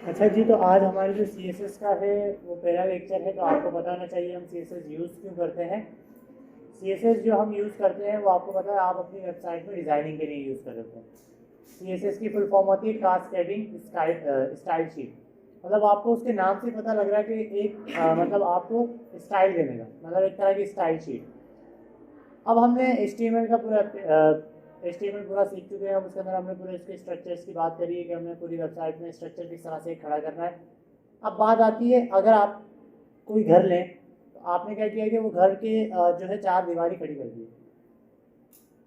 अच्छा जी, तो आज हमारे जो CSS का है वो पहला लेक्चर है। तो आपको पता होना चाहिए हम CSS यूज़ क्यों करते हैं। CSS जो हम यूज़ करते हैं वो आपको पता है, आप अपनी वेबसाइट में डिज़ाइनिंग के लिए यूज़ कर रहे हैं। CSS की फुल फॉर्म होती है कास्केडिंग स्टाइल शीट। मतलब आपको उसके नाम से पता लग रहा है कि एक मतलब आपको स्टाइल देने का मतलब एक तरह की स्टाइल शीट। अब हमने HTML का पूरा HTML पूरा सीख चुके हैं। अब उसके अंदर हमने पूरे इसके स्ट्रक्चर्स की बात करी है कि हमें पूरी वेबसाइट में स्ट्रक्चर किस तरह से खड़ा करना है। अब बात आती है, अगर आप कोई घर लें तो आपने क्या किया कि वो घर के जो है चार दीवारी खड़ी कर दी।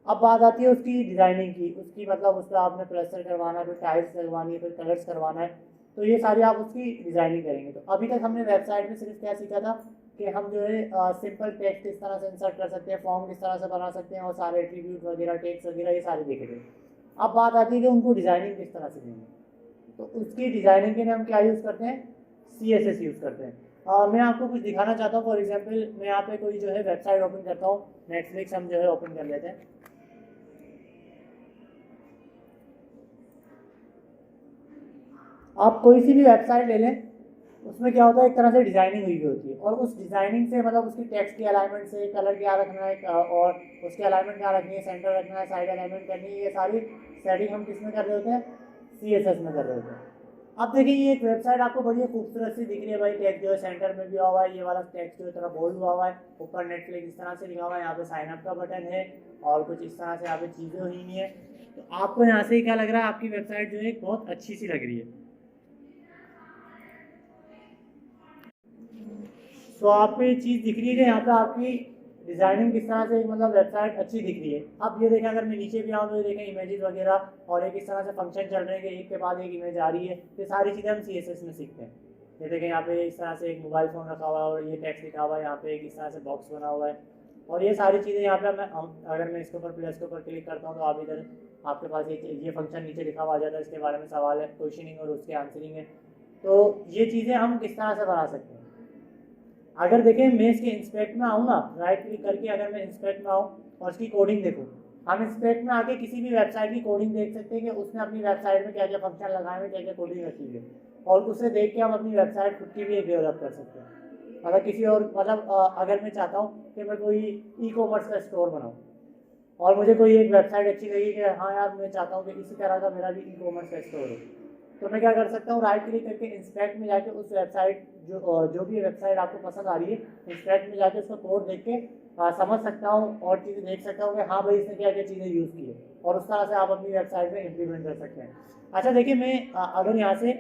अब बात आती है उसकी डिज़ाइनिंग की, उसकी मतलब उस पर आपने प्लास्टर करवाना है, कोई टाइल्स लगवानी है, कोई कलर्स करवाना है। तो ये सारी आप उसकी डिज़ाइनिंग करेंगे। तो अभी तक हमने वेबसाइट में सिर्फ क्या सीखा था कि हम जो है सिंपल टेक्स्ट किस तरह से इंसर्ट कर सकते हैं, फॉर्म किस तरह से बना सकते हैं और सारे एट्रीब्यूट वगैरह टेक्स्ट वगैरह ये सारे देखे थे। अब बात आती है कि उनको डिज़ाइनिंग किस तरह से देंगे। तो उसकी डिज़ाइनिंग के लिए हम क्या यूज़ करते हैं, CSS यूज़ करते हैं। मैं आपको कुछ दिखाना चाहता हूँ। फॉर एग्जांपल मैं यहाँ पे कोई जो है वेबसाइट ओपन करता हूँ। नेटफ्लिक्स हम जो है ओपन कर लेते हैं। आप कोई सी भी वेबसाइट ले लें, उसमें क्या होता है, एक तरह से डिज़ाइनिंग हुई होती है और उस डिज़ाइनिंग से मतलब उसकी टेक्स्ट की अलाइनमेंट से कलर क्या रखना है और उसकी अलाइनमेंट क्या रखनी है, सेंटर रखना है, साइड अलाइनमेंट करनी है, ये सारी सेटिंग हम किस में कर रहे होते हैं, CSS में कर रहे होते हैं। अब देखिए ये एक वेबसाइट आपको बड़ी खूबसूरत सी दिख रही है भाई। टेक्स्ट जो है सेंटर में भी हुआ है, ये वाला टेक्स्ट जो है थोड़ा बोल्ड हुआ है, ऊपर नेटफ्लिक्स इस तरह से लिखा हुआ है, यहाँ पे साइन अप का बटन है और कुछ इस तरह से यहाँ पे चीज़ें हुई नहीं है। तो आपको यहाँ से ही क्या लग रहा है, आपकी वेबसाइट जो है बहुत अच्छी सी लग रही है। तो आपको ये चीज़ दिख रही है कि यहाँ पे आपकी डिज़ाइनिंग किस तरह से मतलब वेबसाइट अच्छी दिख रही है। अब ये देखें, अगर मैं नीचे भी आऊँ तो ये देखें इमेजेस वगैरह और एक इस तरह से फंक्शन चल रहे हैं कि एक के बाद एक इमेज आ रही है। ये सारी चीज़ें हम CSS में सीखते हैं। ये देखें यहाँ पे इस तरह से एक मोबाइल फ़ोन रखा हुआ है और ये टेक्स्ट लिखा हुआ है, यहाँ पे एक इस तरह से बॉक्स बना हुआ है और ये सारी चीज़ें यहाँ पे मैं अगर मैं इसके ऊपर प्लस के ऊपर क्लिक करता हूँ तो आप इधर आपके पास ये फंक्शन नीचे लिखा हुआ आ जाता है। इसके बारे में सवाल है, क्वेश्चनिंग और उसके आंसरिंग है। तो ये चीज़ें हम किस तरह से बना सकते हैं। अगर देखें मैं इसके इंस्पेक्ट में आऊँ ना, राइट क्लिक करके अगर मैं इंस्पेक्ट में आऊँ और इसकी कोडिंग देखूँ, हम इंस्पेक्ट में आके किसी भी वेबसाइट की कोडिंग देख सकते हैं कि उसने अपनी वेबसाइट में क्या क्या फंक्शन लगाए हुए, क्या क्या कोडिंग रखी है और उसे देख के हम अपनी वेबसाइट खुद की भी एक डेवलप कर सकते हैं। अगर किसी और मतलब अगर मैं चाहता हूँ कि मैं कोई E-कॉमर्स का स्टोर बनाऊँ और मुझे कोई एक वेबसाइट अच्छी लगी कि हाँ यार मैं चाहता हूँ कि इसी तरह का मेरा भी E-कॉमर्स का स्टोर हो, तो मैं क्या कर सकता हूँ, राइट क्लिक करके इंस्पेक्ट में जाके उस वेबसाइट जो भी वेबसाइट आपको पसंद आ रही है, इंस्पेक्ट में जाके उसका कोड देख के समझ सकता हूँ और चीज़ें देख सकता हूँ कि हाँ भाई इसने क्या क्या चीज़ें यूज़ की है और उस तरह से आप अपनी वेबसाइट में इम्प्लीमेंट कर सकते हैं। अच्छा देखिए, मैं अगर यहाँ से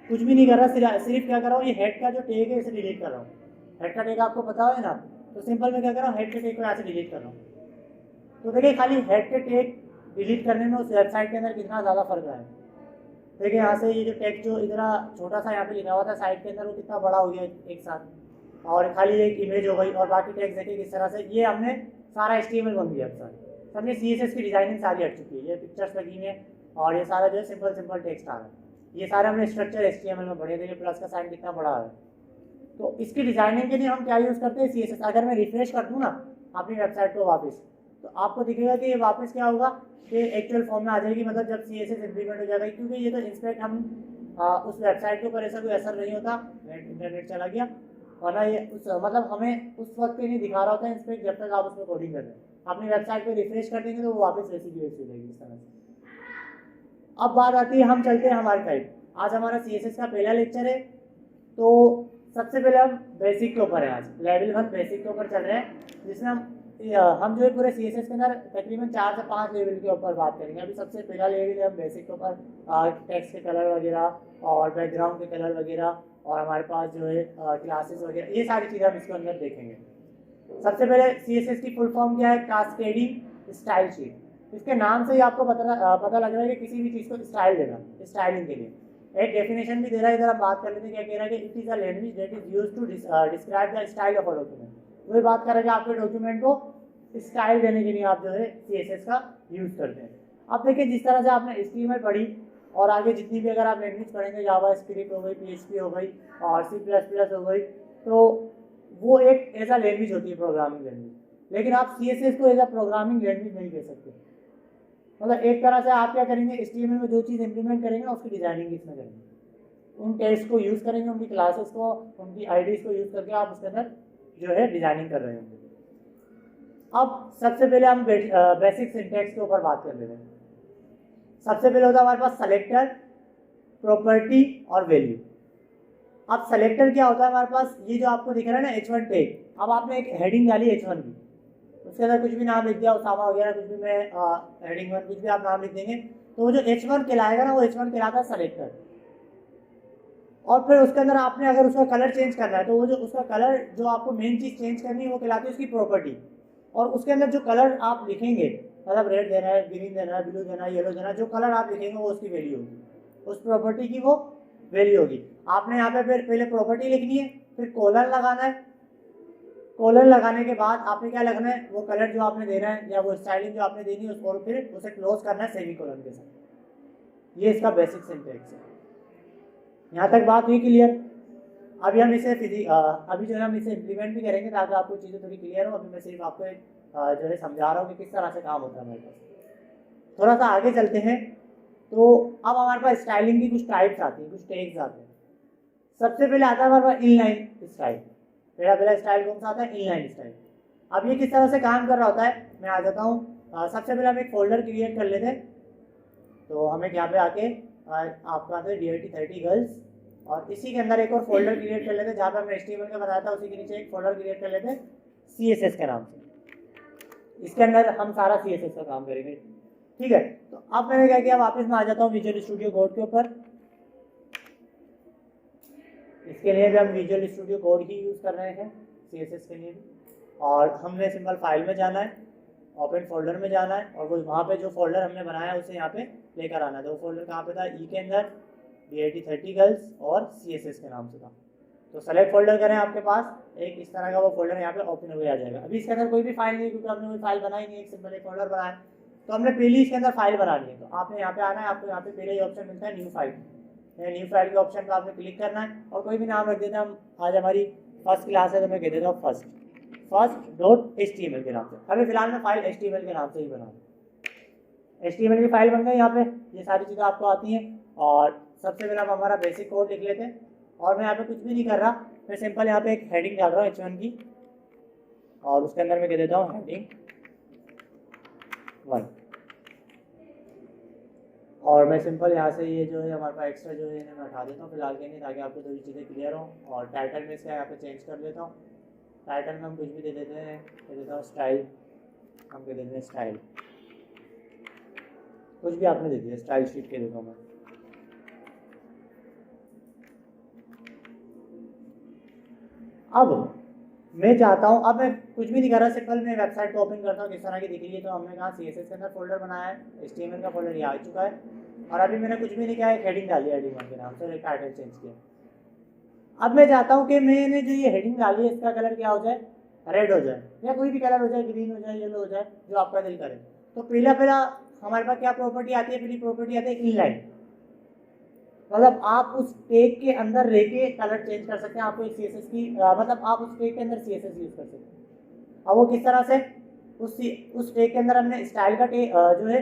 कुछ भी नहीं कर रहा, सिर्फ क्या कर रहा हूँ, ये हेड का जो टैग है इसे डिलीट कर रहा हूँ। हेड का टैग आपको पता है ना, तो सिंपल मैं क्या कर रहा हूँ, हेड के टैग को यहाँ से डिलीट कर रहा हूँ। तो देखिए खाली हेड के टैग डिलीट करने में उस वेबसाइट के अंदर कितना ज़्यादा फर्क है। देखिए यहाँ से ये जो टेक्स्ट जो इधर छोटा सा यहाँ पे लिखा हुआ था साइड के अंदर, वो कितना बड़ा हो गया एक साथ और खाली एक इमेज हो गई और बाकी टेक्स्ट देखिए किस तरह से ये हमने सारा HTML बन दिया। अब सर समझे, CSS की डिजाइनिंग सारी हट चुकी है, ये पिक्चर्स लगी हुई है और ये सारा जो है सिंपल सिंपल टेक्स्ट आ रहा है। ये सारे हमने स्ट्रक्चर HTML में बढ़े, देखिए प्लस का साइन कितना बड़ा है। तो इसकी डिजाइनिंग के लिए हम क्या यूज़ करते हैं, CSS। अगर मैं रिफ्रेश कर दूँ ना अपनी वेबसाइट को वापस, तो आपको दिखेगा कि ये वापस क्या होगा कि एक्चुअल फॉर्म में आ जाएगी, मतलब जब CSS इम्प्लीमेंट हो जाएगा। क्योंकि ये तो इंस्पेक्ट हम उस वेबसाइट के ऊपर ऐसा कोई असर नहीं होता, इंटरनेट चला गया, वरना ये उस मतलब हमें उस वक्त पे नहीं दिखा रहा होता इंस्पेक्ट जब तक आप उसमें कोडिंग कर रहे हैं। अपनी वेबसाइट पे रिफ्रेश कर देंगे तो वो वापस वैसी की वैसी हो जाएगी इस तरह से। अब बात आती है, हम चलते हैं हमारे टाइप। आज हमारा CSS का पहला लेक्चर है। तो सबसे पहले हम बेसिक के ऊपर है, आज लेवल 1 बेसिक के ऊपर चल रहे हैं, जिसमें हम जो है पूरे CSS के अंदर तकरीबन 4 से 5 लेवल के ऊपर बात करेंगे। अभी सबसे पहला लेवल है हम बेसिक के ऊपर, टेक्स्ट के कलर वगैरह और बैकग्राउंड के कलर वगैरह और हमारे पास जो है क्लासेस वगैरह, ये सारी चीज़ें हम इसके अंदर देखेंगे। सबसे पहले CSS की फुल फॉर्म क्या है, कास्केडिंग स्टाइल शीट। इसके नाम से ही आपको पता लग रहा है कि किसी भी चीज़ को स्टाइल देना, स्टाइलिंग के लिए। एक डेफिनेशन भी दे रहा है, इधर आप बात कर लेते हैं। क्या कह रहा है कि it is a language that is used to describe the style of a document. वही बात करेंगे आपके डॉक्यूमेंट को स्टाइल देने के लिए आप जो है CSS का यूज़ करते हैं। अब देखिए जिस तरह से आपने HTML पढ़ी और आगे जितनी भी अगर आप लैंग्वेज पढ़ेंगे, जावा स्क्रिप्ट हो गई, PHP हो गई और C++ हो गई, तो वो एक ऐसा लैंग्वेज होती है, प्रोग्रामिंग लैंग्वेज। लेकिन आप CSS को एज अ प्रोग्रामिंग लैंग्वेज नहीं कह सकते। मतलब एक तरह से आप क्या करेंगे, HTML में जो चीज़ इंप्लीमेंट करेंगे ना उसकी डिजाइनिंग इसमें करेंगे। उन टेक्स्ट को यूज़ करेंगे, उनकी क्लासेस को, उनकी आईडीज को यूज़ करके आप उसके अंदर जो है डिजाइनिंग कर रहे होंगे। अब सबसे पहले हम बेसिक सिंटैक्स के ऊपर बात कर लेते हैं। सबसे पहले होता है हमारे पास सेलेक्टर, प्रॉपर्टी और वैल्यू। अब सेलेक्टर क्या होता है हमारे पास, ये जो आपको दिख रहा है ना H1 टैग, अब आपने एक हेडिंग डाली H1 की, उसके अंदर कुछ भी नाम लिख दिया, उसामा वगैरह कुछ भी, मैं हेडिंग 1 कुछ भी आप नाम लिख देंगे, तो वो जो H1 कहलाएगा ना, वो H1 कहलाता है सेलेक्टर। और फिर उसके अंदर आपने अगर उसका कलर चेंज करना है, तो वो जो उसका कलर जो आपको मेन चीज़ चेंज करनी है वो कहलाती है उसकी प्रॉपर्टी। और उसके अंदर जो कलर आप लिखेंगे, मतलब रेड देना है, ग्रीन देना है, ब्लू देना है, येलो देना है, जो कलर आप लिखेंगे वो उसकी वैल्यू होगी, उस प्रॉपर्टी की वो वैल्यू होगी। आपने यहाँ पे फिर पहले प्रॉपर्टी लिखनी है, फिर कॉलन लगाना है, कॉलन लगाने के बाद आपने क्या लगना है, वो कलर जो आपने देना है या वो स्टाइलिंग जो आपने देनी है उसको फिर उसे क्लोज करना है सेमीकोलन के साथ। ये इसका बेसिक सिंटैक्स है। यहाँ तक बात हुई क्लियर। अभी हम इसे अभी जो है हम इसे इम्प्लीमेंट भी करेंगे ताकि आपको चीज़ें थोड़ी क्लियर हो। अभी मैं सिर्फ आपको जो है समझा रहा हूँ कि किस तरह से काम होता है हमारे पास। थोड़ा सा आगे चलते हैं, तो अब हमारे पास स्टाइलिंग की कुछ टाइप्स आती हैं, कुछ टैग्स आते हैं। सबसे पहले आता है हमारे पास इनलाइन स्टाइल। पहला स्टाइल कौन सा आता है, इनलाइन स्टाइल। अब ये किस तरह से काम कर रहा होता है, मैं आ जाता हूँ। सबसे पहले हम एक फोल्डर क्रिएट कर लेते हैं। तो हमें यहाँ पे आके आपका आता है DIT30 गर्ल्स, और इसी के अंदर एक और फोल्डर क्रिएट कर लेते हैं जहाँ पे हमने HTML का बनाया था, उसी के नीचे एक फोल्डर क्रिएट कर लेते हैं CSS के नाम से। इसके अंदर हम सारा CSS का काम करेंगे, ठीक है। तो अब मैंने क्या किया, वापस मैं आ जाता हूँ विजुअल स्टूडियो कोड के ऊपर। इसके लिए भी हम विजुअल स्टूडियो कोड ही यूज़ कर रहे हैं CSS के लिए भी। और हमने सिंपल फाइल में जाना है, ओपन फोल्डर में जाना है, और वो वहाँ पे जो फोल्डर हमने बनाया है उसे यहाँ पे लेकर आना है। तो वो फोल्डर कहाँ पे था, ई के अंदर DIT30 गर्ल्स और CSS के नाम से था। तो सेलेक्ट फोल्डर करें, आपके पास एक इस तरह का वो फोल्डर यहाँ पे ओपन हो आ जाएगा। अभी इसके अंदर कोई भी फाइल नहीं, क्योंकि हमने कोई फाइल बनाई नहीं, एक सिंपल एक फोल्डर बनाया। तो हमने पहले इसके अंदर फाइल बनानी है, तो आपने यहाँ पे आना है, आपको यहाँ पे पहले ही ऑप्शन मिलता है न्यू फाइल। न्यू फाइल के ऑप्शन पर आपने क्लिक करना है और कोई भी नाम रख देना। हम आज हमारी फर्स्ट क्लास है तो मैं कह देता हूँ first.html के नाम से। अभी फिलहाल मैं फाइल HTML के नाम से ही बना HTML की फाइल बन गई। यहाँ पे ये सारी चीज़ें आपको आती हैं। और सबसे पहले हम हमारा बेसिक कोड लिख लेते हैं, और मैं यहाँ पे कुछ भी नहीं कर रहा, मैं सिंपल यहाँ पे एक हेडिंग डाल रहा हूँ H1 की, और उसके अंदर मैं कह देता हूँ हेडिंग 1। और मैं सिंपल यहाँ से ये जो है हमारे पास एक्स्ट्रा जो है मैं हटा देता हूँ फिलहाल के लिए, ताकि आपको थोड़ी चीज़ें क्लियर हो। और टाइटल में इसका यहाँ पे चेंज कर लेता हूँ। टाइटल में हम कुछ भी दे देते हैं, कह देता हूँ स्टाइल, हम कह देते हैं स्टाइल, कुछ भी आपने दे दिया, स्टाइल शीट कह देता हूँ मैं। अब मैं चाहता हूँ, अब मैं कुछ भी नहीं कर रहा, सिंपल मैं वेबसाइट को ओपन करता हूँ, किस तरह की दिख रही है। तो हमने कहा CSS के अंदर फोल्डर बनाया है, HTML का फोल्डर ये आ चुका है, और अभी मैंने कुछ भी नहीं किया, एक हेडिंग डाली है हेडिंग 1 के नाम से, एक टाइटल चेंज किया। अब मैं चाहता हूँ कि मैंने जो ये हेडिंग डाली है इसका कलर क्या हो जाए, रेड हो जाए, या कोई भी कलर हो जाए, ग्रीन हो जाए, येलो हो जाए, जो आपका दिल करे। तो पहला हमारे पास क्या प्रॉपर्टी आती है, पहली प्रॉपर्टी आती है इनलाइन। मतलब आप उस टैग के अंदर रह के कलर चेंज कर सकते हैं। आपको एक CSS की मतलब आप उस टैग के अंदर CSS यूज कर सकते हैं। अब वो किस तरह से, उस टैग के अंदर हमने स्टाइल का जो है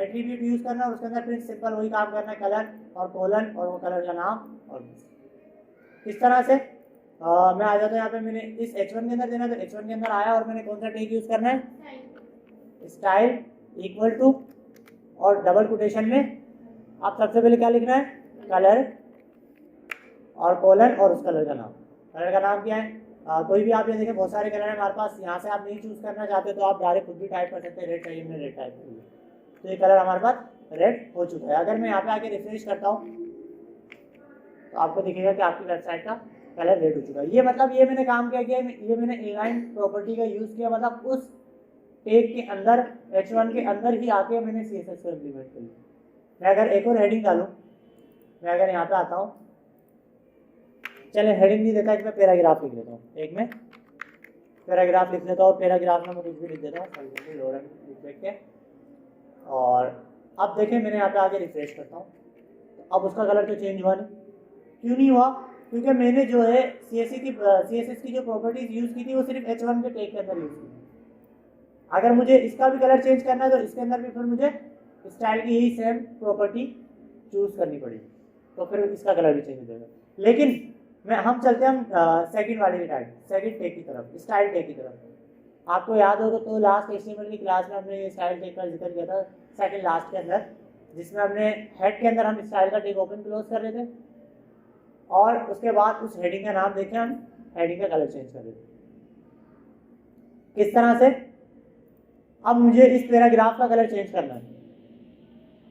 एट्रीब्यूट यूज करना है, उसके अंदर फिर सिंपल वही काम करना है, कलर और कॉलन और वो कलर का नाम। और इस तरह से मैं आ जाता हूँ यहाँ पे, मैंने इस H1 के अंदर देना, तो H1 के अंदर आया, और मैंने कौन सा टैग यूज करना है, स्टाइल इक्वल टू, और डबल कोटेशन में आप सबसे पहले क्या लिखना है, कलर और कॉलन और उस कलर का नाम। कलर का नाम क्या है, कोई भी आप ये देखें बहुत सारे कलर है हमारे पास। यहाँ से आप नहीं चूज करना चाहते तो आप डायरेक्ट खुद भी टाइप कर सकते हैं, रेड चाहिए मैंने रेड टाइप कर लिया, तो ये कलर हमारे पास रेड हो चुका है। अगर मैं यहाँ पे आके रिफ्रेश करता हूँ तो आपको दिखेगा कि आपकी वेबसाइट का कलर रेड हो चुका है। ये मतलब ये मैंने काम क्या किया, ये मैंने इनलाइन प्रॉपर्टी का यूज किया, मतलब उस टैग के अंदर H1 के अंदर ही आके मैंने CSS को इम्प्लीमेंट कर लिया। मैं अगर एक और हेडिंग डालूँ, मैं अगर यहाँ पे आता हूँ, चले हेडिंग नहीं देता, एक मैं पैराग्राफ लिख लेता हूँ, एक मैं पैराग्राफ लिख लेता हूँ, और पैराग्राफ में मैं कुछ भी लिख देता हूँ लिख के। और अब देखें मैंने यहाँ पे आके रिफ्रेश करता हूँ, तो अब उसका कलर तो चेंज हुआ नहीं। क्यों नहीं हुआ, क्योंकि मैंने जो है CSS की जो प्रॉपर्टीज यूज़ की थी वो सिर्फ H1 के टैग के अंदर यूज़ की। अगर मुझे इसका भी कलर चेंज करना है तो इसके अंदर भी फिर मुझे स्टाइल की यही सेम प्रॉपर्टी चूज करनी पड़ेगी। तो फिर इसका कलर भी चेंज हो जाएगा। लेकिन हम चलते हैं हम सेकंड वाले की टाइप, सेकंड टैग की तरफ, स्टाइल टैग की तरफ। आपको याद होगा तो लास्ट HTML की क्लास में हमने स्टाइल टैग का जिक्र किया था सेकंड लास्ट के अंदर, जिसमें हमने हेड के अंदर हम स्टाइल का टैग ओपन क्लोज कर रहे थे और उसके बाद उस हेडिंग का नाम देके हम हेडिंग का कलर चेंज कर रहे थे। किस तरह से? अब मुझे इस पैराग्राफ का कलर चेंज करना है,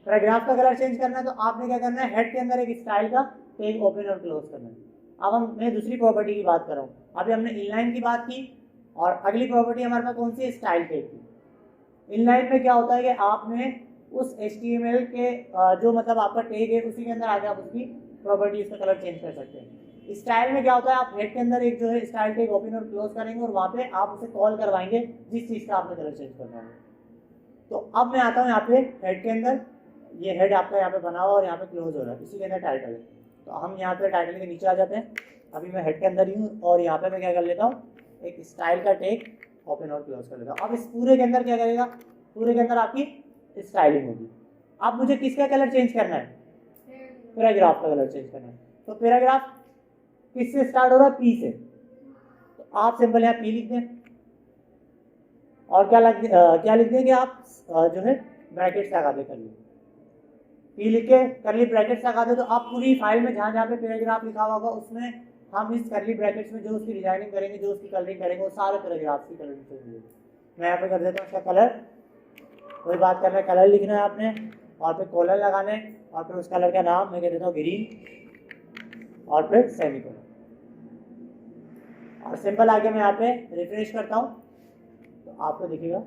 पैराग्राफ का कलर चेंज करना है, तो आपने क्या करना है, हेड के अंदर एक स्टाइल का टैग ओपन और क्लोज करना है। अब मैं दूसरी प्रॉपर्टी की बात कर रहा हूँ। अभी हमने इनलाइन की बात की और अगली प्रॉपर्टी हमारे पास कौन सी है, स्टाइल टैग की। इनलाइन में क्या होता है कि आपने उस HTML के जो मतलब आपका टैग है उसी के अंदर आके आप उसकी प्रॉपर्टी, उसका कलर चेंज कर सकते हैं। स्टाइल में क्या होता है, आप हेड के अंदर एक जो है स्टाइल टैग ओपन और क्लोज करेंगे और वहाँ पे आप उसे कॉल करवाएंगे जिस चीज़ का आपने कलर चेंज करना है। तो अब मैं आता हूँ यहाँ पे हेड के अंदर, ये हेड आपका यहाँ पे बना हुआ और यहाँ पे क्लोज हो रहा है, इसी के अंदर टाइटल है। तो हम यहाँ पे टाइटल के नीचे आ जाते हैं। अभी मैं हेड के अंदर ही हूँ और यहाँ पे मैं क्या कर लेता हूँ, एक स्टाइल का टैग ओपन और क्लोज कर लेता हूँ। अब इस पूरे के अंदर क्या करेगा, पूरे के अंदर आपकी स्टाइलिंग होगी। अब मुझे किसका कलर चेंज करना है, पैराग्राफ का कलर चेंज करना है। तो पैराग्राफ किससे स्टार्ट हो रहा है, पी से। तो आप सिंपल यहाँ पी लिख दें और क्या लिख दें कि आप जो है ब्रैकेट्स लगा दे, कर ली पी लिख के करली ब्रैकेट्स लगा दे। तो आप पूरी फाइल में जहाँ जहाँ पे पैराग्राफ लिखा हुआ होगा उसमें हम इस करली ब्रैकेट्स में जो उसकी डिजाइनिंग करेंगे, जो उसकी कलरिंग करेंगे, वो सारे पैराग्राफ की कलरिंग चाहिए। मैं यहाँ पे कर देता हूँ उसका कलर, कोई बात करना है, कलर लिखना है आपने और फिर कॉलर लगाना है और फिर उस कलर का नाम मैं कह देता हूँ ग्रीन और फिर सेमीकोलन। और सिंपल आगे मैं यहाँ पे रिफ्रेश करता हूँ तो आपको दिखेगा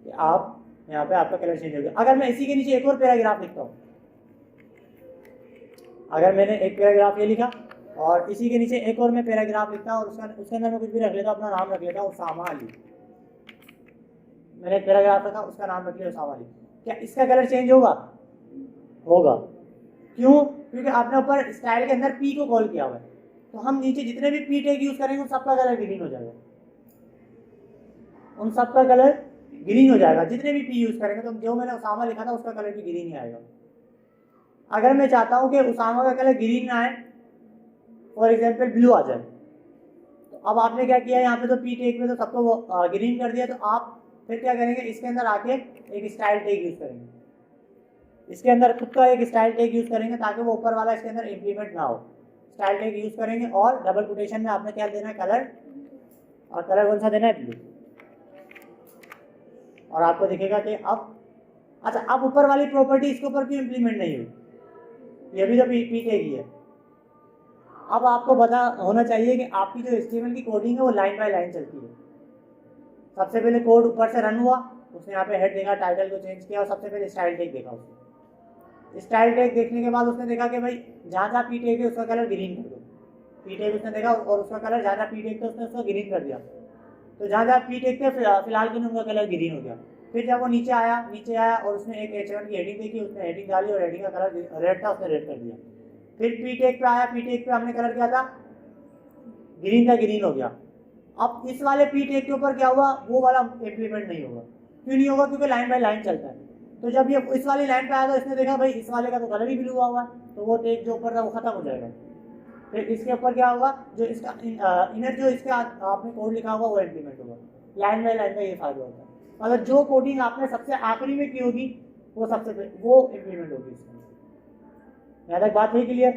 कि आप यहाँ पे आपका कलर चेंज हो गया। अगर मैं इसी के नीचे एक और पैराग्राफ लिखता हूँ, अगर मैंने एक पैराग्राफ ये लिखा और इसी के नीचे एक और मैं पैराग्राफ लिखता हूँ और उसके अंदर मैं कुछ भी रख लेता हूँ, अपना नाम रख लेता हूँ उसामा अली। मैंने एक पैराग्राफ रखा, उसका नाम रख लिया उसामा अली। क्या इसका कलर चेंज होगा? होगा। क्यों? क्योंकि आपने ऊपर स्टाइल के अंदर पी को कॉल किया हुआ है। तो हम नीचे जितने भी पी टैग यूज करेंगे उन सबका कलर ग्रीन हो जाएगा, उन सबका कलर ग्रीन हो जाएगा जितने भी पी यूज करेंगे। तो जो मैंने उसामा लिखा था उसका कलर भी ग्रीन ही आएगा। अगर मैं चाहता हूं कि उसामा का कलर ग्रीन ना आए, फॉर एग्जांपल ब्लू आ जाए, तो अब आपने क्या किया, यहाँ पे तो पी टैग में तो सबको ग्रीन कर दिया। तो आप फिर क्या करेंगे, इसके अंदर आके एक स्टाइल टैग यूज करेंगे, इसके अंदर खुद का एक स्टाइल टैग यूज करेंगे ताकि वो ऊपर वाला इसके अंदर इंप्लीमेंट ना हो। स्टाइल टैग यूज करेंगे और डबल कोटेशन में आपने क्या देना है, कलर, और कलर कौन सा देना है, ब्लू। और आपको दिखेगा कि अब अच्छा, अब ऊपर वाली प्रॉपर्टी इसके ऊपर क्यों इंप्लीमेंट नहीं हुई, ये भी तो पी टैग ही है। अब आपको पता होना चाहिए कि आपकी जो HTML की कोडिंग है वो लाइन बाय लाइन चलती है। सबसे पहले कोड ऊपर से रन हुआ, उसने यहाँ पे हेड देखा, टाइटल को चेंज किया और सबसे पहले स्टाइल टैग देखा उसने। स्टाइल टैग देखने के बाद उसने देखा कि भाई जहाँ जहाँ पी टैग है उसका कलर ग्रीन कर दो। पी टैग उसने देखा और उसका कलर जहाँ जहाँ पी टैग थे उसने उसका ग्रीन कर दिया। तो जहाँ जहाँ पी टैग थे फिलहाल के लिए उनका कलर ग्रीन हो गया। फिर जब वो नीचे आया और उसने एक H1 की हेडिंग देखी, उसने हेडिंग डाली और हेडिंग का कलर रेड था, उसने रेड कर दिया। फिर पी टैग पे आया, पी टैग पे हमने कलर किया था ग्रीन का, ग्रीन हो गया। अब इस वाले पी टैग के ऊपर क्या हुआ, वो वाला इंप्लीमेंट नहीं होगा। क्यों नहीं होगा? क्योंकि लाइन बाय लाइन चलता है। तो जब ये इस वाली लाइन पे आया तो इसने देखा भाई इस वाले का तो कलर ही ब्लू हुआ हुआ है, तो वो टैग जो ऊपर था वो खत्म हो जाएगा। फिर इसके ऊपर क्या होगा, जो इसका इनर जो इसका आपने कोड लिखा होगा वो इंप्लीमेंट होगा। लाइन बाय लाइन का ये फायदा होता है। अगर जो कोडिंग आपने सबसे आखिरी में की होगी वो इंप्लीमेंट होगी इसमें। यहाँ तक बात है क्लियर?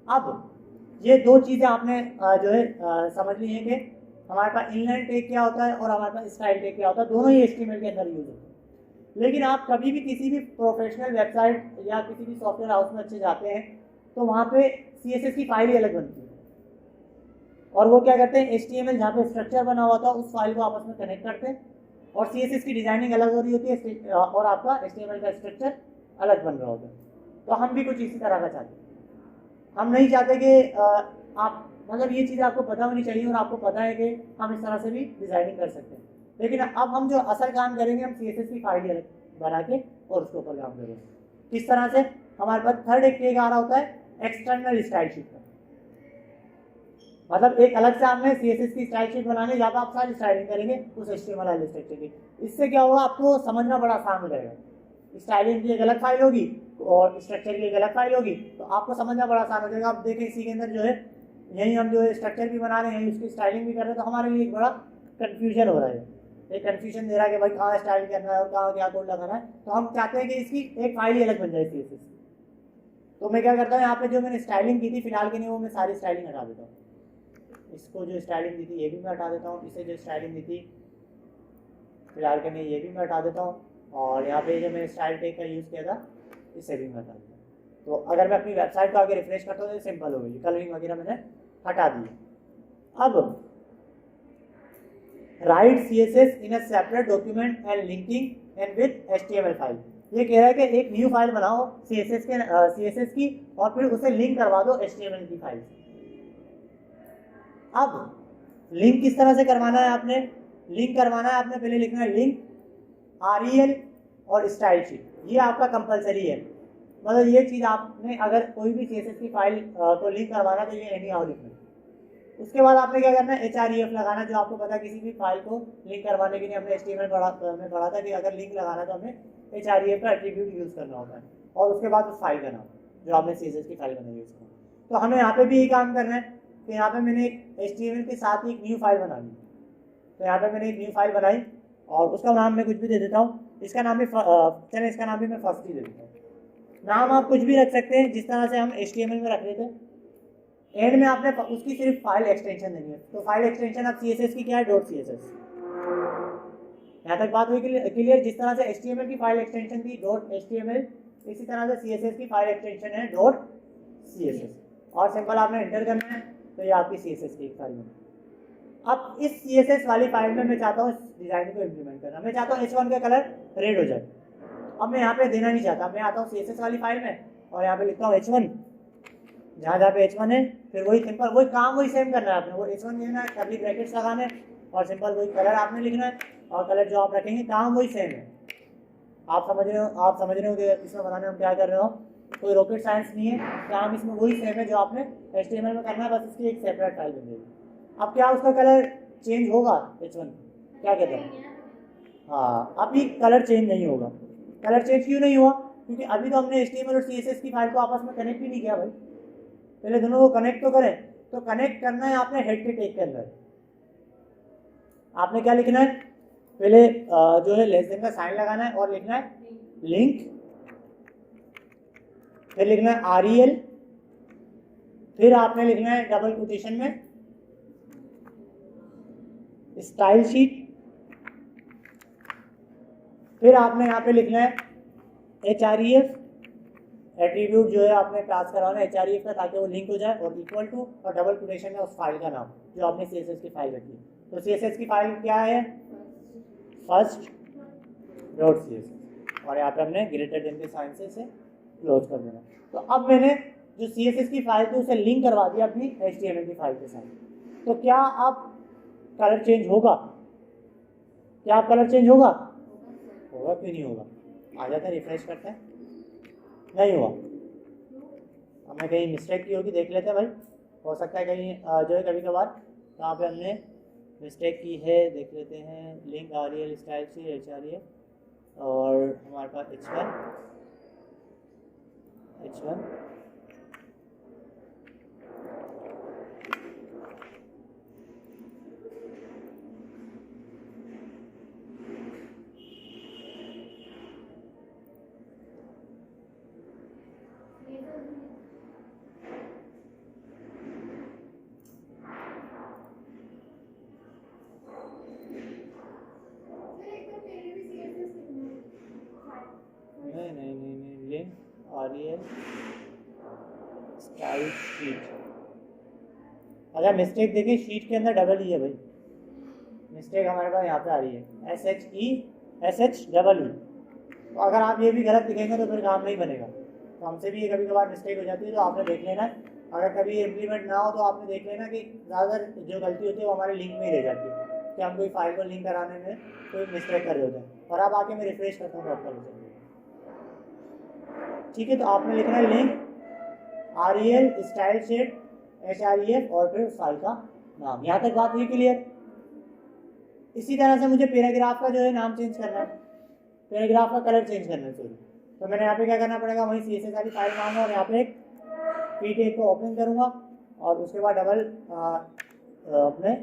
अब ये दो चीज़ें आपने जो है समझ ली है कि हमारे पास इनलाइन टैग क्या होता है और हमारे पास स्टाइल टैग क्या होता है। दोनों ही HTML के अंदर यूज होते हैं। लेकिन आप कभी भी किसी भी प्रोफेशनल वेबसाइट या किसी भी सॉफ्टवेयर हाउस में अच्छे जाते हैं तो वहाँ पे CSS की फाइल ही अलग बनती है और वो क्या करते हैं, HTML जहाँ पे स्ट्रक्चर बना हुआ था उस फाइल को आपस में कनेक्ट करते हैं और CSS की डिजाइनिंग अलग हो रही होती है और आपका HTML का स्ट्रक्चर अलग बन रहा होता है। तो हम भी कुछ इसी तरह का चाहते हैं। हम नहीं चाहते कि आप मतलब ये चीज़ आपको पता होनी चाहिए और आपको पता है कि हम इस तरह से भी डिजाइनिंग कर सकते हैं। लेकिन अब हम जो असल काम करेंगे, हम CSS की फाइल अलग बना के और उसके ऊपर काम करेंगे। किस तरह से? हमारे पास थर्ड एक टैग आ रहा होता है एक्सटर्नल स्टाइल शीट का। मतलब एक अलग से आपने CSS की स्टाइल शीट बनाने, जहाँ पर आप सारी स्टाइलिंग करेंगे उस HTML वाले स्ट्रक्चर की। इससे क्या होगा, आपको समझना बड़ा आसान हो जाएगा। स्टाइलिंग की एक अलग फाइल होगी और स्ट्रक्चर की एक अलग फाइल होगी, तो आपको समझना बड़ा आसान हो जाएगा। आप देखें इसी के अंदर जो है यही हम जो है स्ट्रक्चर भी बना रहे हैं, उसकी स्टाइलिंग भी कर रहे हैं, तो हमारे लिए एक बड़ा कन्फ्यूजन हो रहा है, एक कन्फ्यूजन दे रहा है कि भाई कहाँ स्टाइल करना है और कहाँ क्या कोड लगाना है। तो हम चाहते हैं कि इसकी एक फाइल ही अलग बन जाए CSS। तो मैं क्या करता हूँ, यहाँ पे जो मैंने स्टाइलिंग की थी फिलहाल के लिए वो मैं सारी स्टाइलिंग हटा देता हूँ। इसको जो स्टाइलिंग दी थी ये भी मैं हटा देता हूँ, इसे जो स्टाइलिंग दी थी फिलहाल के लिए ये भी मैं हटा देता हूँ, और यहाँ पे जो मैंने स्टाइल टैग का यूज़ किया था इसे भी मैं हटा देता हूँ। तो अगर मैं अपनी वेबसाइट को आगे रिफ्रेश करता हूँ तो सिंपल हो गई, कलरिंग वगैरह मैंने हटा दी। अब right CSS in a separate document and linking and with HTML file. ये कह रहा है कि एक न्यू फाइल बनाओ CSS की और फिर उसे लिंक करवा दो HTML की फाइल से। अब लिंक किस तरह से करवाना है आपने, लिंक करवाना है आपने पहले लिखना है लिंक REL और स्टाइल शीट, ये आपका कंपलसरी है। मतलब ये चीज़ आपने अगर कोई भी CSS की फाइल को लिंक करवाना तो ये एनी हाउ लिखना है। उसके बाद आपने क्या करना है href लगाना, जो आपको पता है किसी भी फाइल को लिंक करवाने के लिए हमने HTML में पढ़ा था कि अगर लिंक लगाना तो हमें href का एट्रीब्यूट यूज़ करना होता है, और उसके बाद उस फाइल का नाम जो आपने CSS की फाइल बनाई यूज़ करना। तो हमें यहाँ पे भी यही काम करना है कि यहाँ पे मैंने HTML के साथ ही एक न्यू फाइल बना ली। तो यहाँ पे मैंने एक न्यू फाइल बनाई और उसका नाम मैं कुछ भी दे देता हूँ, इसका नाम भी चलें, इसका नाम भी मैं फर्स्ट ही दे देता हूँ। नाम आप कुछ भी रख सकते हैं जिस तरह से हम HTML में रख रहे थे। एंड में आपने उसकी सिर्फ फाइल एक्सटेंशन देनी है, तो फाइल एक्सटेंशन अब CSS की क्या है, .css। यहाँ तक बात हुई क्लियर। जिस तरह से HTML की फाइल एक्सटेंशन थी .html, इसी तरह से CSS की फाइल एक्सटेंशन है .css, और सिंपल आपने एंटर करना है तो ये आपकी CSS की फाइल है। अब इस CSS वाली फाइल में मैं चाहता हूँ इस डिजाइन को इम्प्लीमेंट करना, मैं चाहता हूँ H1 का कलर रेड हो जाए। अब मैं यहाँ पे देना नहीं चाहता, मैं आता हूँ CSS वाली फाइल में और यहाँ पे लिखता हूँ H1, जहाँ जहाँ पे H1 है, फिर वही सिंपल वही काम वही सेम करना है आपने, वो H1 लिखना है, कर्ली ब्रैकेट्स लगाने और सिंपल वही कलर आपने लिखना है, और कलर जो आप रखेंगे काम वही सेम है। आप समझ रहे हो कि इसमें बनाने में क्या कर रहे हो, कोई रॉकेट साइंस नहीं है, काम इसमें वही सेम है जो आपने HTML में करना है, बस इसकी एक सेपरेट फाइल बन जाएगी। अब क्या उसका कलर चेंज होगा H1, क्या कहते हैं? हाँ, अभी कलर चेंज नहीं होगा। कलर चेंज क्यों नहीं हुआ? क्योंकि अभी तो हमने HTML और CSS की फाइल को आपस में कनेक्ट ही नहीं किया भाई। पहले दोनों को कनेक्ट तो करें, तो कनेक्ट करना है आपने हेड के टैग के अंदर। आपने क्या लिखना है, पहले जो है लेस देन का साइन लगाना है और लिखना है लिंक, फिर लिखना है REL, फिर आपने लिखना है डबल कोटेशन में स्टाइल शीट, फिर आपने यहाँ पे लिखना है href, एट्रीब्यूट जो है आपने पास करवाना है href का ताकि वो लिंक हो जाए, और इक्वल टू और डबल कोटेशन में उस फाइल का नाम जो आपने CSS की फाइल रखी है। तो CSS की फाइल क्या है, first.css, और यहाँ पे हमने ग्रेटर देन के साइन से इसे क्लोज कर देना। तो अब मैंने जो CSS की फाइल थी उसे लिंक करवा दिया अपनी HTML की फाइल के साथ। तो क्या अब कलर चेंज होगा? क्या अब कलर चेंज होगा? होगा, क्यों नहीं होगा? आ जाता है, रिफ्रेश करते हैं, नहीं हुआ। हमें कहीं मिस्टेक की होगी, देख लेते हैं भाई, हो सकता है कहीं जो है कभी कभार यहाँ पे हमने मिस्टेक की है, देख लेते हैं। लिंक REL स्टाइल से href, और हमारे पास H1 नहीं लिंक REL स्टाइल शीट। अगर मिस्टेक देखिए शीट के अंदर डबल ही है भाई, मिस्टेक हमारे पास यहाँ पे आ रही है SHE। तो अगर आप ये भी गलत लिखेंगे तो फिर काम नहीं बनेगा। तो हमसे भी ये कभी कभार मिस्टेक हो जाती है, तो आपने देख लेना है। अगर कभी इम्प्लीमेंट ना हो तो आपने देख लेना कि ज़्यादातर जो गलती होती है वो हमारे लिंक में ही रह जाती है, कि हम कोई फाइल को लिंक कराने में कोई मिस्टेक कर रहे होते हैं। और अब आके मैं रिफ्रेश करता हूँ तो आपका हो, ठीक है। तो आपने लिखना है link REL style sheet href और फिर उस फाइल का नाम। यहाँ तक बात हुई क्लियर? इसी तरह से मुझे पैराग्राफ का जो है नाम चेंज करना है, पैराग्राफ का कलर चेंज करना है, सॉरी। तो मैंने यहाँ पे क्या करना पड़ेगा, वही CSS वाली फाइल मांगा और यहाँ पे एक ptag को ओपन करूँगा और उसके बाद डबल अपने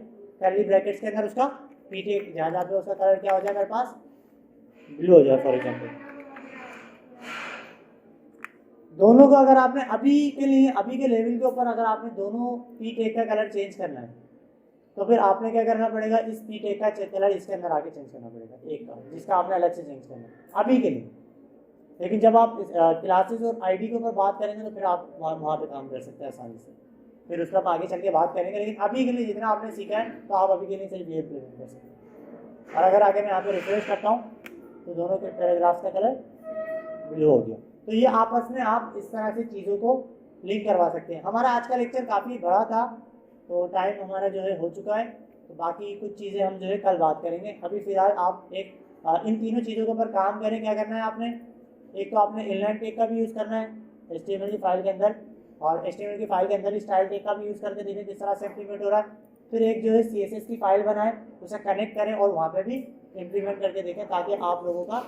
कर्ली ब्रैकेट्स के अंदर उसका ptag जहाँ जहाँ पे उसका कलर क्या हो जाए मेरे पास ब्लू हो जाए फॉर एग्जाम्पल। दोनों का अगर आपने अभी के लेवल के ऊपर अगर आपने दोनों ptag का कलर चेंज करना है तो फिर आपने क्या करना पड़ेगा, इस ptag का कलर इसके अंदर आके चेंज करना पड़ेगा एक का, जिसका आपने अलग से चेंज करना है अभी के लिए। लेकिन जब आप क्लासेस और आईडी के ऊपर बात करेंगे तो फिर आप वहाँ पे काम कर सकते हैं आसानी से, फिर उसका आप आगे चल के बात करेंगे। लेकिन अभी के लिए जितना आपने सीखा है तो आप अभी के लिए सिर्फ ये इम्प्लीमेंट कर सकते हैं। और अगर आगे मैं यहाँ पे रिफ्रेश करता हूँ तो दोनों के पैराग्राफ्स का कलर ब्लू हो गया। तो ये आपस में आप इस तरह से चीज़ों को लिंक करवा सकते हैं। हमारा आज का लेक्चर काफ़ी बड़ा था तो टाइम हमारा जो है हो चुका है, तो बाकी कुछ चीज़ें हम जो है कल बात करेंगे। अभी फ़िलहाल आप एक इन तीनों चीज़ों के ऊपर काम करें। क्या करना है आपने, एक तो आपने इनलाइन टैग का भी यूज़ करना है HTML की फाइल के अंदर, और HTML की फाइल के अंदर ही स्टाइल टैग का भी यूज़ करके देखें किस तरह से इम्प्लीमेंट हो रहा है। फिर एक जो है CSS की फाइल बनाएं, उसे कनेक्ट करें और वहाँ पे भी इम्प्लीमेंट करके देखें ताकि आप लोगों का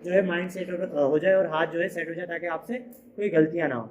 जो है माइंड सेट हो जाए और हाथ जो है सेट हो जाए ताकि आपसे कोई गलतियाँ ना हो।